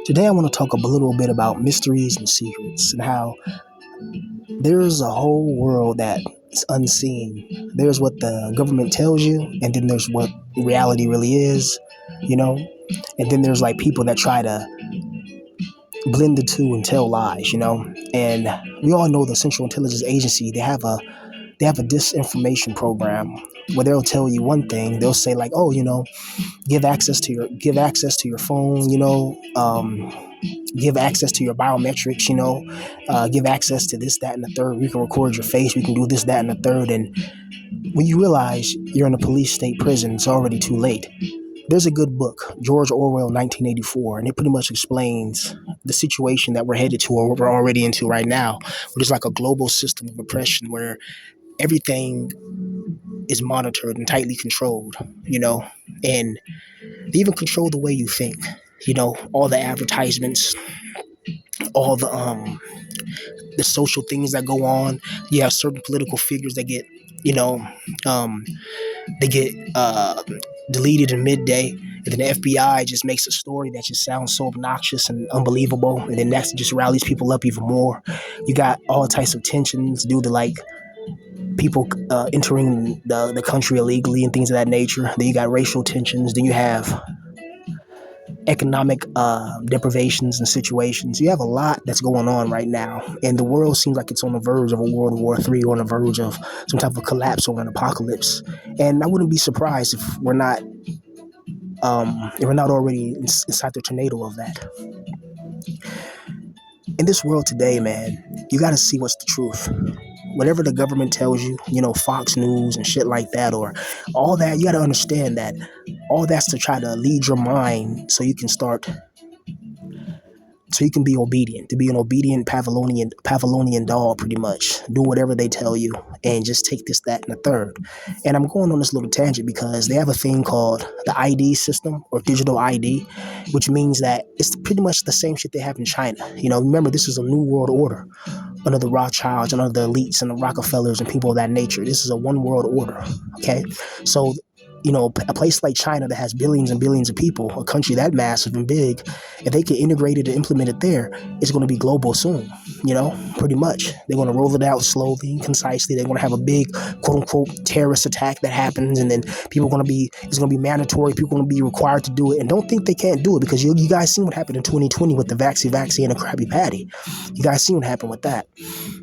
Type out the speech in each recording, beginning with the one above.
Today, I want to talk a little bit about mysteries and secrets and how there's a whole world that is unseen. There's what the government tells you, and then there's what reality really is, you know? And then there's like people that try to blend the two and tell lies. And we all know the Central Intelligence Agency, they have a disinformation program where they'll tell you one thing. They'll say like, oh, give access to your phone, give access to your biometrics, give access to this, that, and the third. We can record your face. We can do this, that, and the third. And when you realize you're in a police state prison, it's already too late. There's a good book, George Orwell, 1984, and it pretty much explains the situation that we're headed to, or what we're already into right now, which is like a global system of oppression where everything is monitored and tightly controlled, and they even control the way you think. All the advertisements, all the social things that go on. You have certain political figures that get, you know, um, they get deleted in midday, and then the FBI just makes a story that just sounds so obnoxious and unbelievable, and then that just rallies people up even more. You got all types of tensions due to like people entering the country illegally and things of that nature. Then you got racial tensions. Then you have economic deprivations and situations. You have a lot that's going on right now, and the world seems like it's on the verge of a World War III, or on the verge of some type of collapse or an apocalypse. And I wouldn't be surprised if we're not already inside the tornado of that. In this world today, man, you got to see what's the truth. Whatever the government tells you, Fox News and shit like that, or all that, you got to understand that all that's to try to lead your mind so you can be obedient, to be an obedient Pavlovian doll, pretty much. Do whatever they tell you and just take this, that, and the third. And I'm going on this little tangent because they have a thing called the ID system, or digital ID, which means that it's pretty much the same shit they have in China. Remember, this is a new world order under the Rothschilds and under the elites and the Rockefellers and people of that nature. This is a one world order. Okay. So, a place like China that has billions and billions of people, a country that massive and big, if they can integrate it and implement it there, it's going to be global soon, pretty much. They're going to roll it out slowly and concisely. They're going to have a big, quote unquote, terrorist attack that happens. And then it's going to be mandatory. People are going to be required to do it. And don't think they can't do it, because you guys seen what happened in 2020 with the vaccine and a Krabby Patty. You guys seen what happened with that.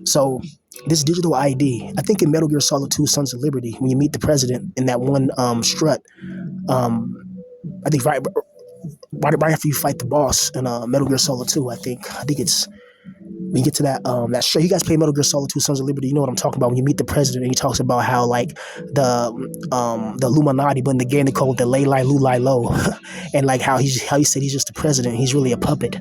So, this digital ID, I think in Metal Gear Solid 2 Sons of Liberty, when you meet the president in that one strut, I think right after you fight the boss in Metal Gear Solid 2, I think it's when you get to that strut. You guys play Metal Gear Solid 2 Sons of Liberty, you know what I'm talking about. When you meet the president and he talks about how like the Illuminati, but in the game they call it the Lay Lai Lu Lai Lo, and like how he said he's just the president, he's really a puppet,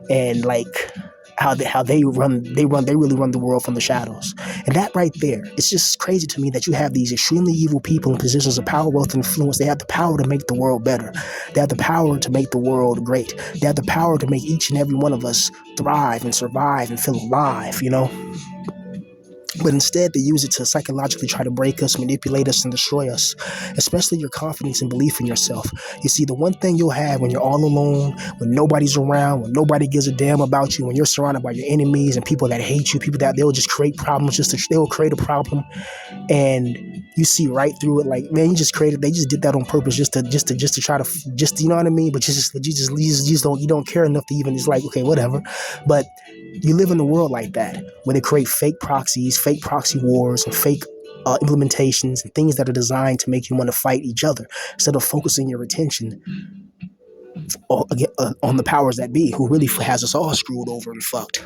and like how they really run the world from the shadows. And that right there, it's just crazy to me that you have these extremely evil people in positions of power, wealth, and influence. They have the power to make the world better. They have the power to make the world great. They have the power to make each and every one of us thrive and survive and feel alive. But instead, they use it to psychologically try to break us, manipulate us, and destroy us, especially your confidence and belief in yourself. You see, the one thing you'll have when you're all alone, when nobody's around, when nobody gives a damn about you, when you're surrounded by your enemies and people that hate you, people that they'll just create problems, they'll create a problem, and you see right through it. Like, man, they just did that on purpose, just to try to, you know what I mean? But you don't care enough to even, it's like, okay, whatever. But you live in a world like that, where they create fake proxies, fake proxy wars, and fake implementations, and things that are designed to make you want to fight each other, instead of focusing your attention on the powers that be, who really has us all screwed over and fucked.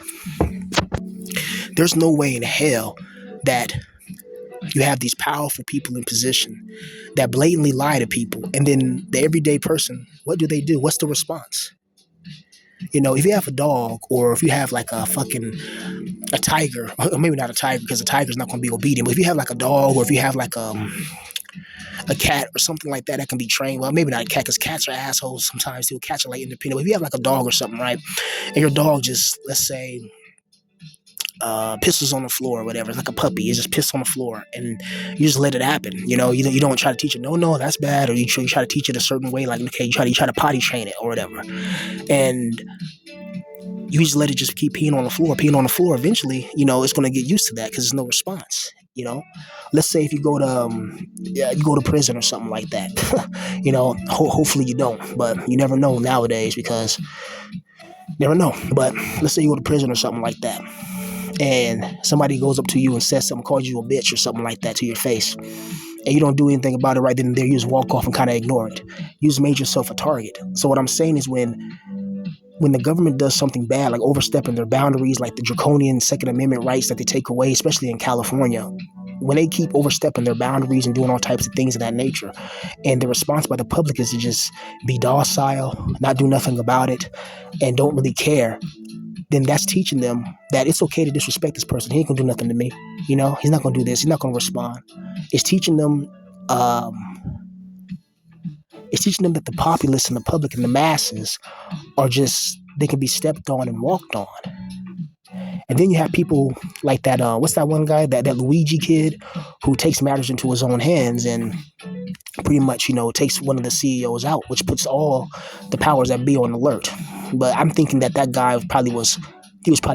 There's no way in hell that you have these powerful people in position that blatantly lie to people, and then the everyday person, what do they do? What's the response? If you have a dog, or if you have like a tiger, or maybe not a tiger, because a tiger's not going to be obedient, but if you have like a dog, or if you have like a cat or something like that can be trained, well, maybe not a cat, because cats are assholes sometimes. They'll catch it like independent. But if you have like a dog or something, right, and your dog just, let's say, pisses on the floor or whatever. It's like a puppy. It just pisses on the floor, and you just let it happen. You don't try to teach it. No, that's bad. Or you try to teach it a certain way. Like, okay, you try to potty train it or whatever, and you just let it just keep peeing on the floor, peeing on the floor. Eventually, it's going to get used to that because there's no response. Let's say if you go to you go to prison or something like that. Hopefully you don't, but you never know nowadays because never know. But let's say you go to prison or something like that, and somebody goes up to you and says something, calls you a bitch or something like that to your face, and you don't do anything about it right then and there. You just walk off and kind of ignore it. You just made yourself a target. So what I'm saying is when the government does something bad, like overstepping their boundaries, like the draconian Second Amendment rights that they take away, especially in California, when they keep overstepping their boundaries and doing all types of things of that nature, and the response by the public is to just be docile, not do nothing about it, and don't really care, then that's teaching them that it's okay to disrespect this person. He ain't gonna do nothing to me. He's not gonna do this. He's not gonna respond. It's teaching them that the populace and the public and the masses are just, they can be stepped on and walked on. And then you have people like that, what's that one guy, that Luigi kid who takes matters into his own hands and pretty much, takes one of the CEOs out, which puts all the powers that be on alert. But I'm thinking that guy was probably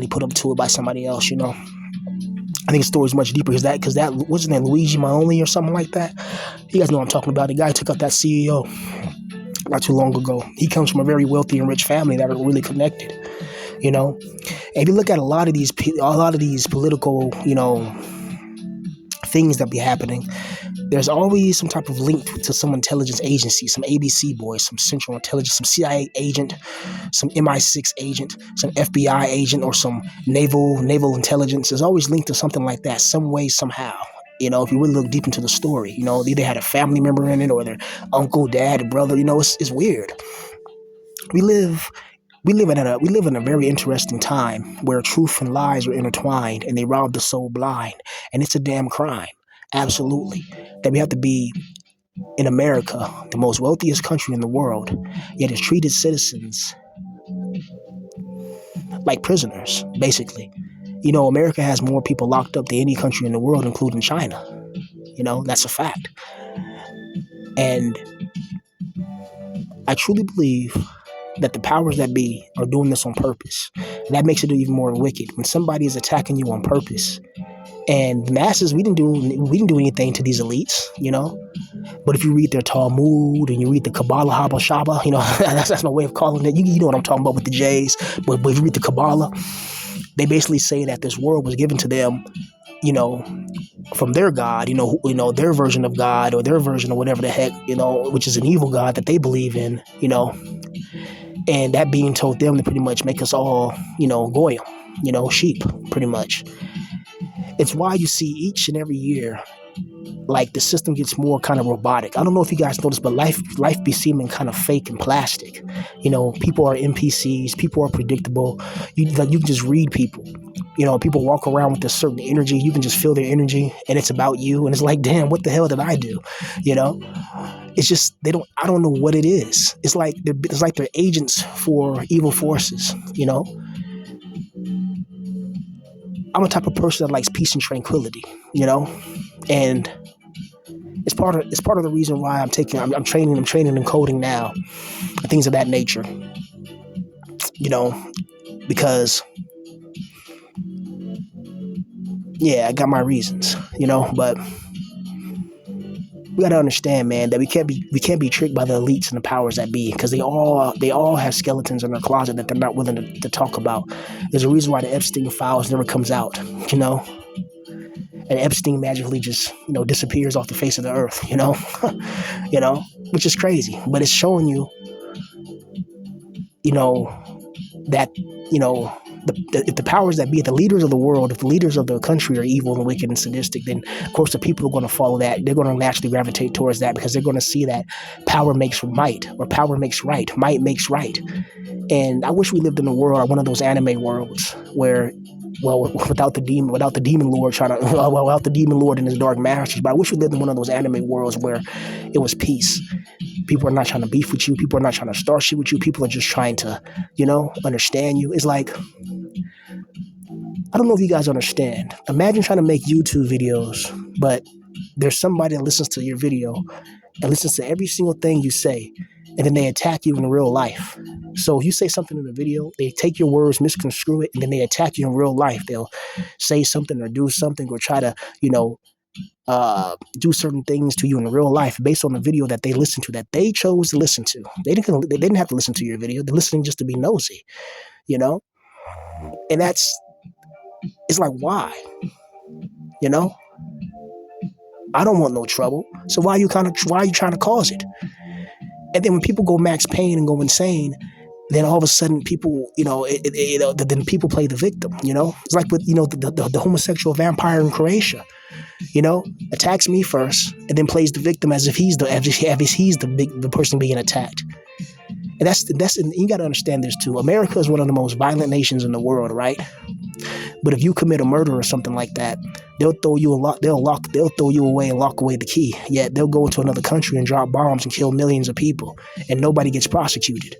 put up to it by somebody else, I think the story's much deeper because that wasn't that Luigi Maoli or something like that. You guys know what I'm talking about. The guy took out that CEO not too long ago. He comes from a very wealthy and rich family that are really connected. And if you look at a lot of these political, things that be happening, there's always some type of link to some intelligence agency, some ABC boys, some Central Intelligence, some CIA agent, some MI6 agent, some FBI agent, or some naval intelligence. There's always linked to something like that, some way, somehow. If you really look deep into the story, they either had a family member in it or their uncle, dad, brother. It's weird. We live in a very interesting time where truth and lies are intertwined and they rob the soul blind, and it's a damn crime, absolutely, that we have to be in America, the most wealthiest country in the world, yet has treated citizens like prisoners, basically. America has more people locked up than any country in the world, including China. That's a fact. And I truly believe that the powers that be are doing this on purpose. And that makes it even more wicked. When somebody is attacking you on purpose, and the masses, we didn't do anything to these elites, But if you read their Talmud and you read the Kabbalah Haba Shaba, that's my way of calling it. You know what I'm talking about with the J's. But if you read the Kabbalah, they basically say that this world was given to them, from their God, their version of God or their version of whatever the heck, which is an evil God that they believe in, and that being told them to pretty much make us all, goyim, sheep, pretty much. It's why you see each and every year, like, the system gets more kind of robotic. I don't know if you guys notice, but life be seeming kind of fake and plastic. People are NPCs, people are predictable. You can just read people. People walk around with a certain energy. You can just feel their energy, and it's about you. And it's like, damn, what the hell did I do? It's just I don't know what it is. It's like they're agents for evil forces. I'm a type of person that likes peace and tranquility. And it's part of the reason why I'm training in coding now, and things of that nature. Because I got my reasons. But we gotta understand, man, that we can't be tricked by the elites and the powers that be, because they all have skeletons in their closet that they're not willing to talk about. There's a reason why the Epstein files never comes out. And Epstein magically just, disappears off the face of the earth, which is crazy. But it's showing you, that, if the powers that be, the leaders of the world, if the leaders of the country are evil and wicked and sadistic, then of course the people are going to follow that. They're going to naturally gravitate towards that because they're going to see that power makes might, or power makes right, might makes right. And I wish we lived in a world, one of those anime worlds where, without the demon lord without the demon lord and his dark masters. But I wish we lived in one of those anime worlds where it was peace. People are not trying to beef with you. People are not trying to start shit with you. People are just trying to, understand you. It's like, I don't know if you guys understand. Imagine trying to make YouTube videos, but there's somebody that listens to your video and listens to every single thing you say, and then they attack you in real life. So if you say something in the video, they take your words, misconstrue it, and then they attack you in real life. They'll say something or do something or try to, do certain things to you in real life based on the video that they listened to, that they chose to listen to. They didn't have to listen to your video. They're listening just to be nosy, you know? And it's like, why? You know? I don't want no trouble. So why are you trying to cause it? And then when people go max pain and go insane, then all of a sudden people, then people play the victim, It's like with, the homosexual vampire in Croatia, attacks me first and then plays the victim as if he's the person being attacked. And and you got to understand this too. America is one of the most violent nations in the world, right? But if you commit a murder or something like that, they'll throw you away and lock away the key. Yet they'll go into another country and drop bombs and kill millions of people, and nobody gets prosecuted.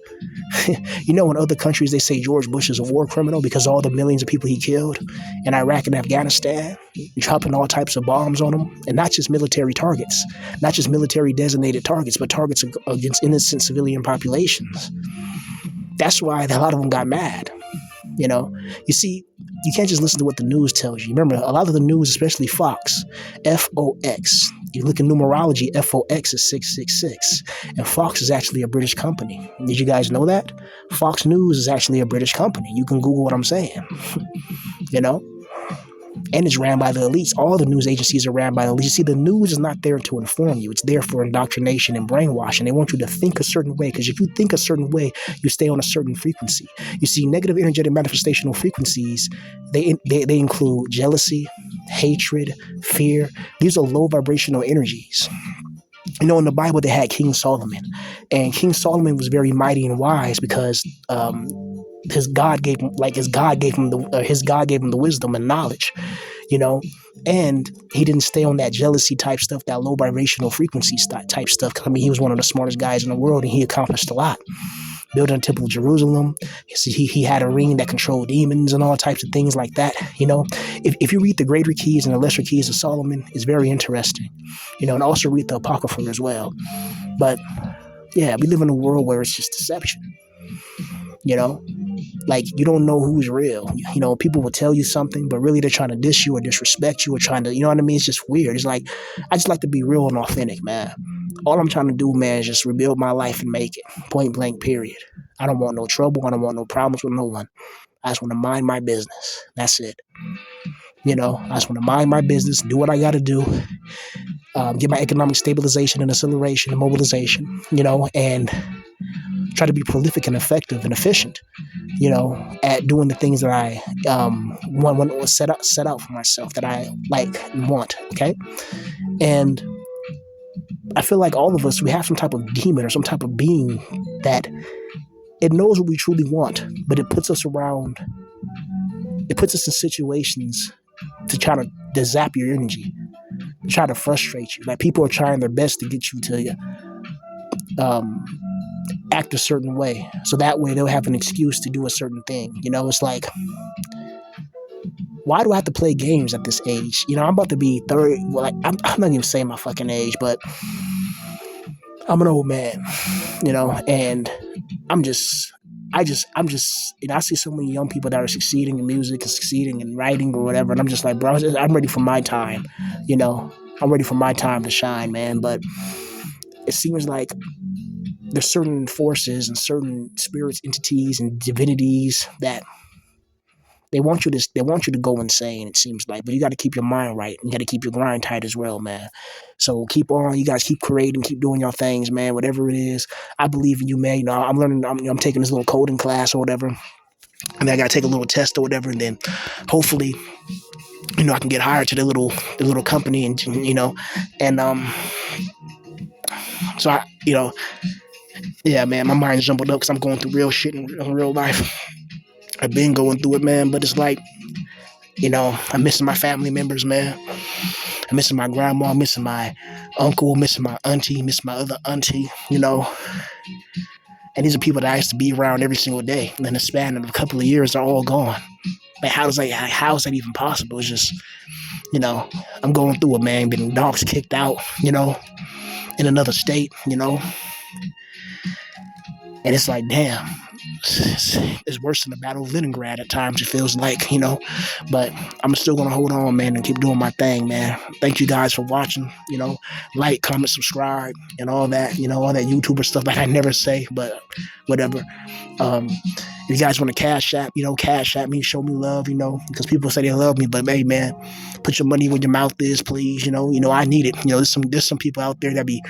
In other countries they say George Bush is a war criminal because of all the millions of people he killed in Iraq and Afghanistan, dropping all types of bombs on them, and not just military targets, not just military designated targets, but targets against innocent civilian populations. That's why a lot of them got mad. You see, you can't just listen to what the news tells you. Remember, a lot of the news, especially Fox, F-O-X. You look in numerology, F-O-X is 666. And Fox is actually a British company. Did you guys know that? Fox News is actually a British company. You can Google what I'm saying. And it's ran by the elites. All the news agencies are ran by the elites. You see, the news is not there to inform you. It's there for indoctrination and brainwashing. They want you to think a certain way, because if you think a certain way, you stay on a certain frequency. You see, negative energetic manifestational frequencies, they include jealousy, hatred, fear. These are low vibrational energies. In the Bible, they had King Solomon, and King Solomon was very mighty and wise because his God gave him the wisdom and knowledge, and he didn't stay on that jealousy type stuff, that low vibrational frequency type stuff. He was one of the smartest guys in the world, and he accomplished a lot. Building a temple of Jerusalem. He had a ring that controlled demons and all types of things like that. If you read the greater keys and the lesser keys of Solomon, it's very interesting. And also read the Apocrypha as well. But yeah, we live in a world where it's just deception. Like, you don't know who's real. People will tell you something, but really they're trying to diss you or disrespect you or trying to, It's just weird. It's like, I just like to be real and authentic, man. All I'm trying to do, man, is just rebuild my life and make it. Point blank, period. I don't want no trouble. I don't want no problems with no one. I just want to mind my business. That's it. I just want to mind my business, do what I got to do, get my economic stabilization and acceleration and mobilization, and try to be prolific and effective and efficient, at doing the things that I want to set out for myself, that I like and want, okay? And I feel like all of us, we have some type of demon or some type of being that it knows what we truly want, but it puts us in situations to try to zap your energy, try to frustrate you. Like, people are trying their best to get you to act a certain way, so that way they'll have an excuse to do a certain thing. It's like, why do I have to play games at this age? I'm about to be 30. Well, I'm not even saying my fucking age, but I'm an old man, and I see so many young people that are succeeding in music and succeeding in writing or whatever, and I'm just like, bro, I'm ready for my time, I'm ready for my time to shine, man. But it seems like there's certain forces and certain spirits, entities, and divinities that they want you to go insane, it seems like. But you got to keep your mind right. You got to keep your grind tight as well, man. So keep on. You guys keep creating, keep doing your things, man. Whatever it is, I believe in you, man. I'm learning. I'm taking this little coding class or whatever, and then I got to take a little test or whatever, and then hopefully, I can get hired to the little company, and so yeah, man, my mind's jumbled up because I'm going through real shit in real life. I've been going through it, man, but it's like, I'm missing my family members, man. I'm missing my grandma, I'm missing my uncle, missing my auntie, missing my other auntie, And these are people that I used to be around every single day. And in the span of a couple of years, they're all gone. Like, how is that even possible? It's just, you know, I'm going through it, man. Getting dogs kicked out, in another state, and it's like, damn, it's worse than the Battle of Leningrad at times. It feels like, but I'm still gonna hold on, man, and keep doing my thing, man. Thank you guys for watching. Like, comment, subscribe, and all that. All that YouTuber stuff that I never say, but whatever. If you guys want to cash at me, show me love, because people say they love me, but hey, man, put your money where your mouth is, please. I need it. There's some people out there that be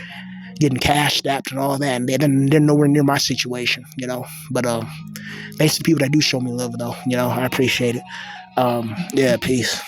getting cash strapped and all that, and they're nowhere near my situation, But thanks to people that do show me love, though. I appreciate it. Yeah, peace.